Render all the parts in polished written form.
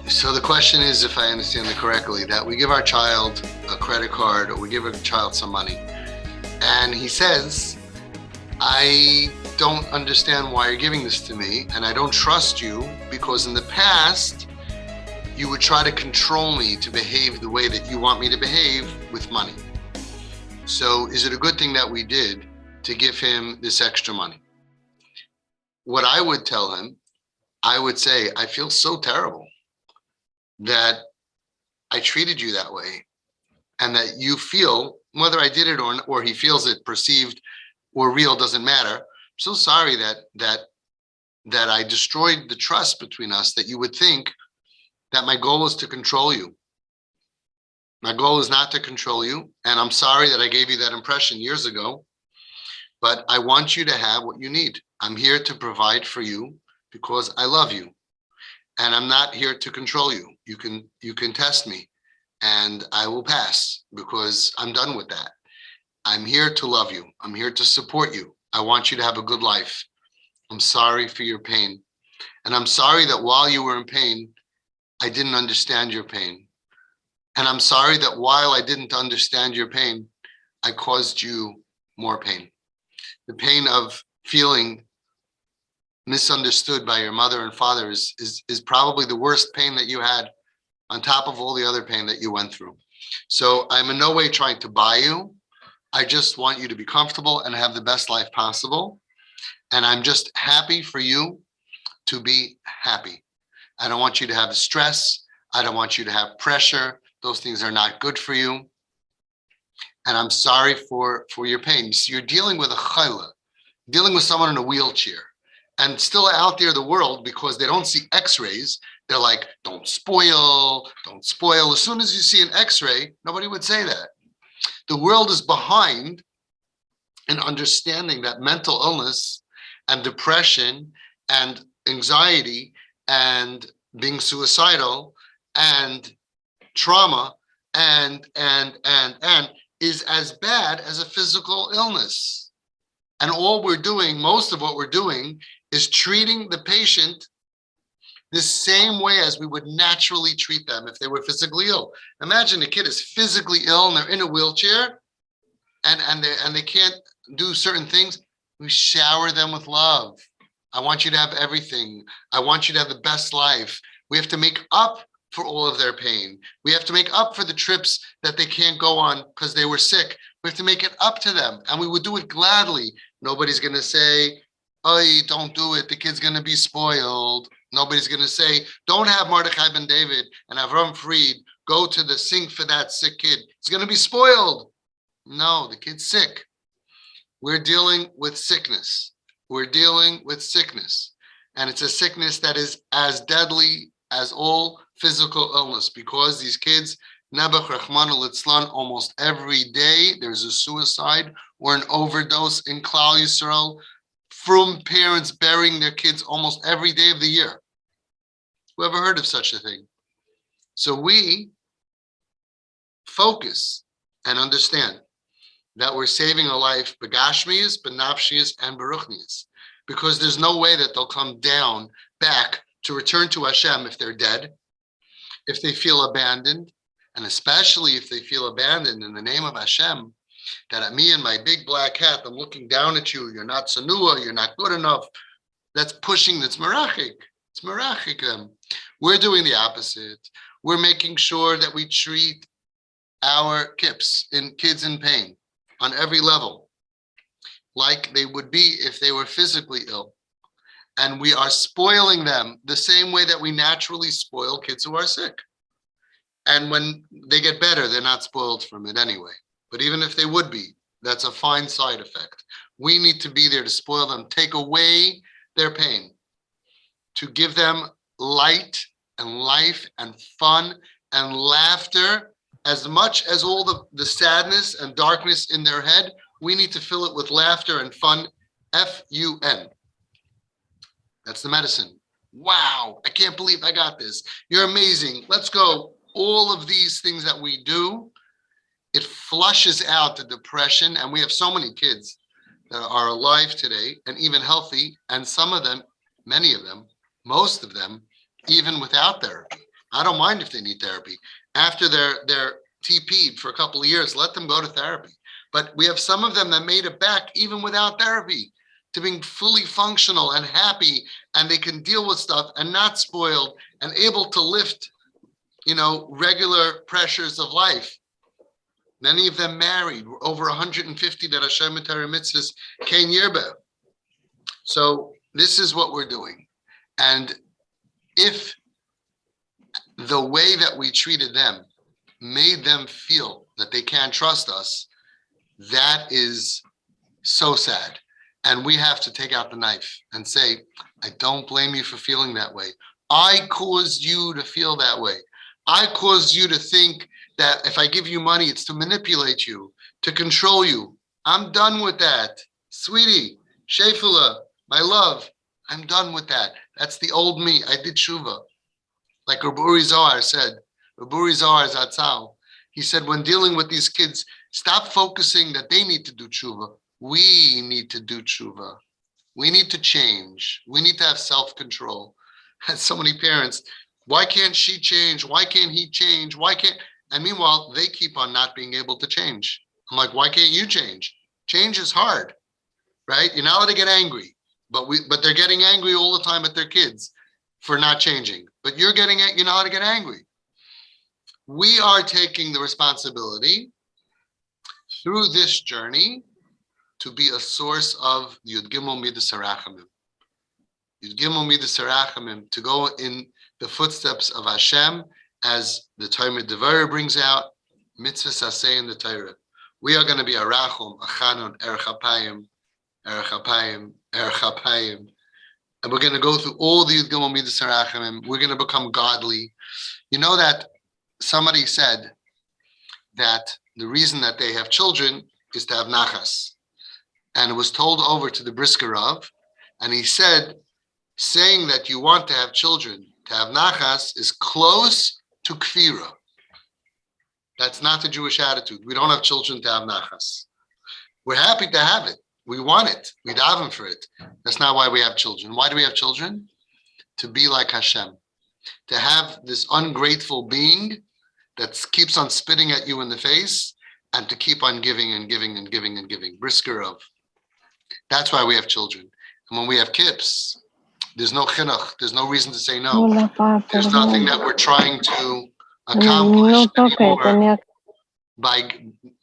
So the question is, if I understand it correctly, that we give our child a credit card or we give our child some money, and he says, I don't understand why you're giving this to me, and I don't trust you because in the past you would try to control me to behave the way that you want me to behave with money. So is it a good thing that we did to give him this extra money? What I would tell him, I would say, I feel so terrible that I treated you that way, and that you feel, whether I did it or he feels it, perceived or real, doesn't matter. I'm so sorry that I destroyed the trust between us, that you would think that my goal is to control you. My goal is not to control you, and I'm sorry that I gave you that impression years ago, but I want you to have what you need. I'm here to provide for you because I love you. And I'm not here to control you. You can test me and I will pass because I'm done with that. I'm here to love you. I'm here to support you. I want you to have a good life. I'm sorry for your pain. And I'm sorry that while you were in pain, I didn't understand your pain. And I'm sorry that while I didn't understand your pain, I caused you more pain. The pain of feeling misunderstood by your mother and father is probably the worst pain that you had, on top of all the other pain that you went through. So I'm in no way trying to buy you. I just want you to be comfortable and have the best life possible. And I'm just happy for you to be happy. I don't want you to have stress. I don't want you to have pressure. Those things are not good for you. And I'm sorry for your pain. You see, you're dealing with a chayla, dealing with someone in a wheelchair. And still out there, the world, because they don't see x-rays, they're like, don't spoil, don't spoil. As soon as you see an x-ray, nobody would say that. The world is behind in understanding that mental illness and depression and anxiety and being suicidal and trauma and is as bad as a physical illness. And all we're doing, most of what we're doing, is treating the patient the same way as we would naturally treat them if they were physically ill. Imagine a kid is physically ill and they're in a wheelchair and they can't do certain things. We shower them with love. I want you to have everything. I want you to have the best life. We have to make up for all of their pain. We have to make up for the trips that they can't go on because they were sick. We have to make it up to them, and we would do it gladly. Nobody's going to say, oh, don't do it. The kid's going to be spoiled. Nobody's going to say, don't have Mordechai ben David and Avram Fried go to the sink for that sick kid. It's going to be spoiled. No, the kid's sick. We're dealing with sickness. We're dealing with sickness. And it's a sickness that is as deadly as all physical illness, because these kids, Nebuch Rachmana Litzlan, almost every day there's a suicide or an overdose in Klal Yisrael from parents burying their kids almost every day of the year. Who ever heard of such a thing? So we focus and understand that we're saving a life, begashmius, benafshius, and beruchnius, because there's no way that they'll come down back to return to Hashem if they're dead, if they feel abandoned, and especially if they feel abandoned in the name of Hashem, that at me and my big black hat, I'm looking down at you, you're not sanua, you're not good enough. That's pushing, that's merachik. It's merachik them. We're doing the opposite. We're making sure that we treat our kids in pain on every level, like they would be if they were physically ill. And we are spoiling them the same way that we naturally spoil kids who are sick. And when they get better, they're not spoiled from it anyway. But even if they would be, that's a fine side effect. We need to be there to spoil them, take away their pain, to give them light and life and fun and laughter. As much as all the sadness and darkness in their head, we need to fill it with laughter and fun, F-U-N. That's the medicine. Wow, I can't believe I got this. You're amazing. Let's go. All of these things that we do, it flushes out the depression. And we have so many kids that are alive today and even healthy. And some of them, many of them, most of them, even without therapy. I don't mind if they need therapy. After they're TP'd for a couple of years, let them go to therapy. But we have some of them that made it back even without therapy to being fully functional and happy, and they can deal with stuff and not spoiled and able to lift, regular pressures of life. Many of them married, over 150 that Hashem and Torah mitzvahs Kain Yirbe. So this is what we're doing. And if the way that we treated them made them feel that they can't trust us, that is so sad. And we have to take out the knife and say, I don't blame you for feeling that way. I caused you to feel that way. I caused you to think that if I give you money, it's to manipulate you, to control you. I'm done with that. Sweetie, Shefula, my love, I'm done with that. That's the old me. I did tshuva. Like Rabbi Uri Zohar said, Rabbi Uri Zohar Zatzal, he said, when dealing with these kids, stop focusing that they need to do tshuva. We need to do tshuva. We need to change. We need to have self-control. And so many parents, why can't she change? Why can't he change? Why can't? And meanwhile, they keep on not being able to change. I'm like, why can't you change? Change is hard, right? You're not allowed to get angry, but they're getting angry all the time at their kids for not changing. But you're not allowed to get angry. We are taking the responsibility through this journey to be a source of Yud Gimel Midas Harachamim. Yud Gimel Midas Harachamim, to go in the footsteps of Hashem, as the Torah Devorah brings out, mitzvah saseh in the Torah. We are going to be a rachum, a chanon, erech hapayim, erech hapayim, erech hapayim. And we're going to go through all the Yud Gimel Midas Harachamim. We're going to become godly. You know that somebody said that the reason that they have children is to have nachas. And it was told over to the Brisker Rav, and he said, saying that you want to have children, to have nachas, is close to kfira. That's not the Jewish attitude. We don't have children to have nachas. We're happy to have it. We want it. We daven for it. That's not why we have children. Why do we have children? To be like Hashem. To have this ungrateful being that keeps on spitting at you in the face, and to keep on giving and giving and giving and giving. Brisker of. That's why we have children. And when we have kids, there's no chinuch. There's no reason to say no. There's nothing that we're trying to accomplish anymore.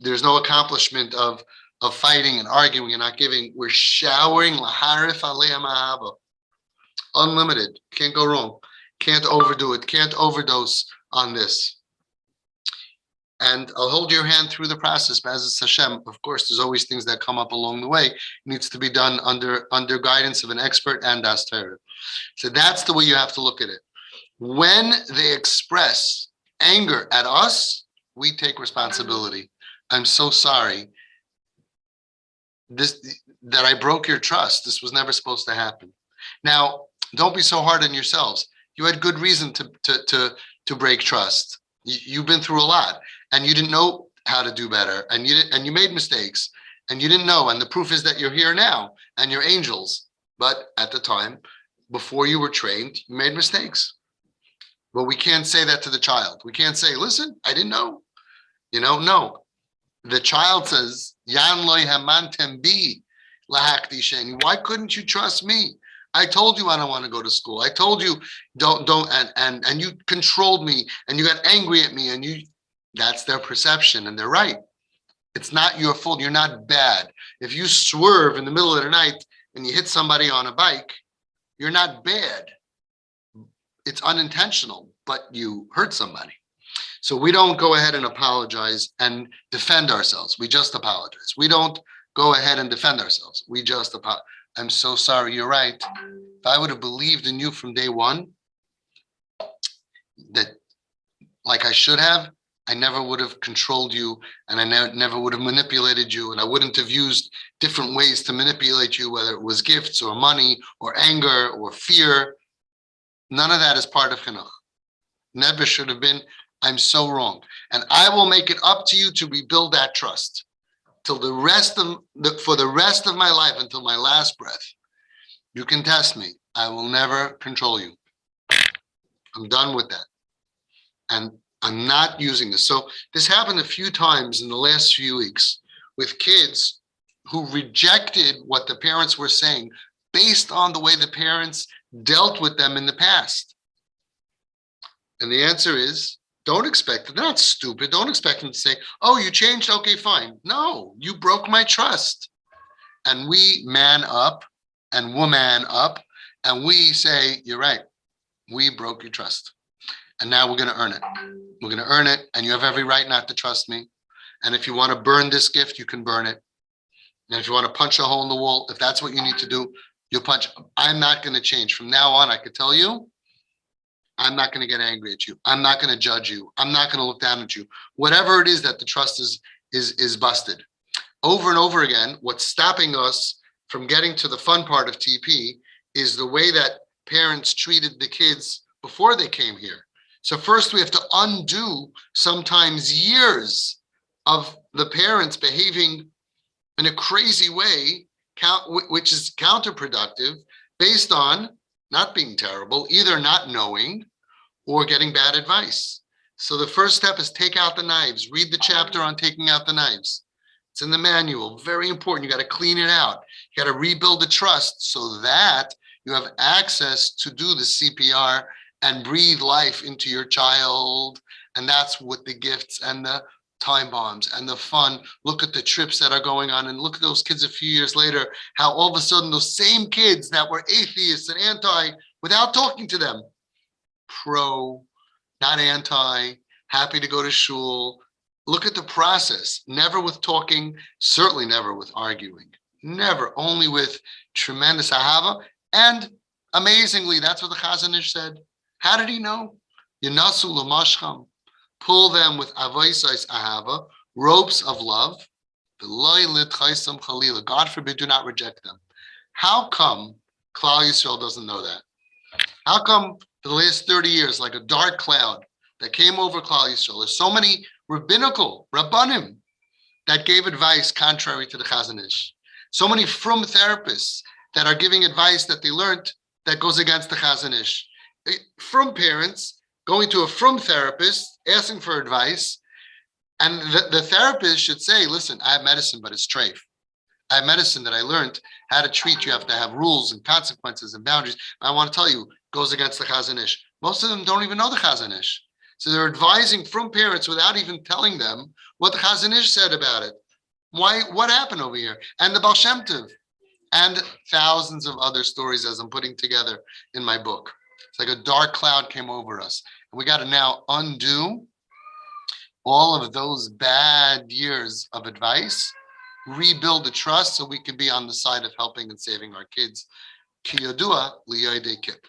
There's no accomplishment of fighting and arguing and not giving. We're showering laharif alei ma'aba. Unlimited. Can't go wrong. Can't overdo it. Can't overdose on this. And I'll hold your hand through the process, but as it's Hashem, of course, there's always things that come up along the way. It needs to be done under guidance of an expert and das Torah. So that's the way you have to look at it. When they express anger at us, we take responsibility. I'm so sorry that I broke your trust. This was never supposed to happen. Now, don't be so hard on yourselves. You had good reason to break trust. You've been through a lot, and you didn't know how to do better, and you made mistakes, and you didn't know. And the proof is that you're here now, and you're angels. But at the time, before you were trained, you made mistakes. But we can't say that to the child. We can't say, "Listen, I didn't know." No. The child says, "Yan loy hamantem bi lahakti sheni." Why couldn't you trust me? I told you I don't want to go to school. I told you don't, and you controlled me, and you got angry at me, and that's their perception, and they're right. It's not your fault. You're not bad. If you swerve in the middle of the night and you hit somebody on a bike, you're not bad. It's unintentional, but you hurt somebody. So we don't go ahead and apologize and defend ourselves. We just apologize. We don't go ahead and defend ourselves. We just apologize. I'm so sorry, you're right. If I would have believed in you from day one, that like I should have, I never would have controlled you, and I never would have manipulated you, and I wouldn't have used different ways to manipulate you, whether it was gifts or money or anger or fear. None of that is part of chinuch. Never should have been. I'm so wrong. And I will make it up to you to rebuild that trust. For the rest of my life, until my last breath, you can test me. I will never control you. I'm done with that. and I'm not using this. So this happened a few times in the last few weeks with kids who rejected what the parents were saying based on the way the parents dealt with them in the past. And the answer is, don't expect it. They're not stupid. Don't expect them to say, oh, you changed? Okay, fine. No, you broke my trust. And we man up and woman up, and we say, you're right. We broke your trust. And now we're going to earn it. We're going to earn it, and you have every right not to trust me. And if you want to burn this gift, you can burn it. And if you want to punch a hole in the wall, if that's what you need to do, you'll punch. I'm not going to change. From now on, I could tell you, I'm not going to get angry at you. I'm not going to judge you. I'm not going to look down at you. Whatever it is that the trust is busted. Over and over again, what's stopping us from getting to the fun part of TP is the way that parents treated the kids before they came here. So first we have to undo sometimes years of the parents behaving in a crazy way, which is counterproductive, based on not being terrible, either not knowing or getting bad advice. So the first step is take out the knives. Read the chapter on taking out the knives. It's in the manual, very important. You got to clean it out. You got to rebuild the trust so that you have access to do the CPR and breathe life into your child. And that's what the gifts and the time bombs and the fun. Look at the trips that are going on, and look at those kids a few years later, how all of a sudden those same kids that were atheists and anti, without talking to them, pro, not anti, happy to go to shul. Look at the process, never with talking, certainly never with arguing, never, only with tremendous ahava. And amazingly, that's what the Chazon Ish said. How did he know? Yinasu l'mashcham. Pull them with avoisais ahava, ropes of love. God forbid, do not reject them. How come Klal Yisrael doesn't know that? How come for the last 30 years, like a dark cloud that came over Klal Yisrael, there's so many rabbinical, rabbanim, that gave advice contrary to the Chazon Ish. So many frum therapists that are giving advice that they learned that goes against the Chazon Ish. Frum parents going to a frum therapist, asking for advice, and the therapist should say, listen, I have medicine, but it's treif. I have medicine that I learned how to treat. You have to have rules and consequences and boundaries. I want to tell you, goes against the Chazon Ish. Most of them don't even know the Chazon Ish. So they're advising from parents without even telling them what the Chazon Ish said about it. Why? What happened over here? And the Baal Shem Tov. And thousands of other stories as I'm putting together in my book. It's like a dark cloud came over us. And we got to now undo all of those bad years of advice, rebuild the trust so we can be on the side of helping and saving our kids. Ki yodua liyoidei kip.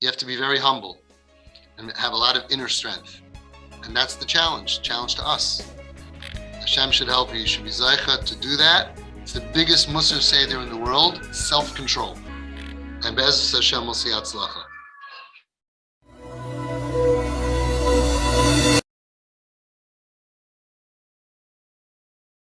You have to be very humble and have a lot of inner strength. And that's the challenge to us. Hashem should help you. You should be zeicha to do that. It's the biggest Musar Seder in the world, self-control. And Be'ezus Hashem will see Hatzlacha.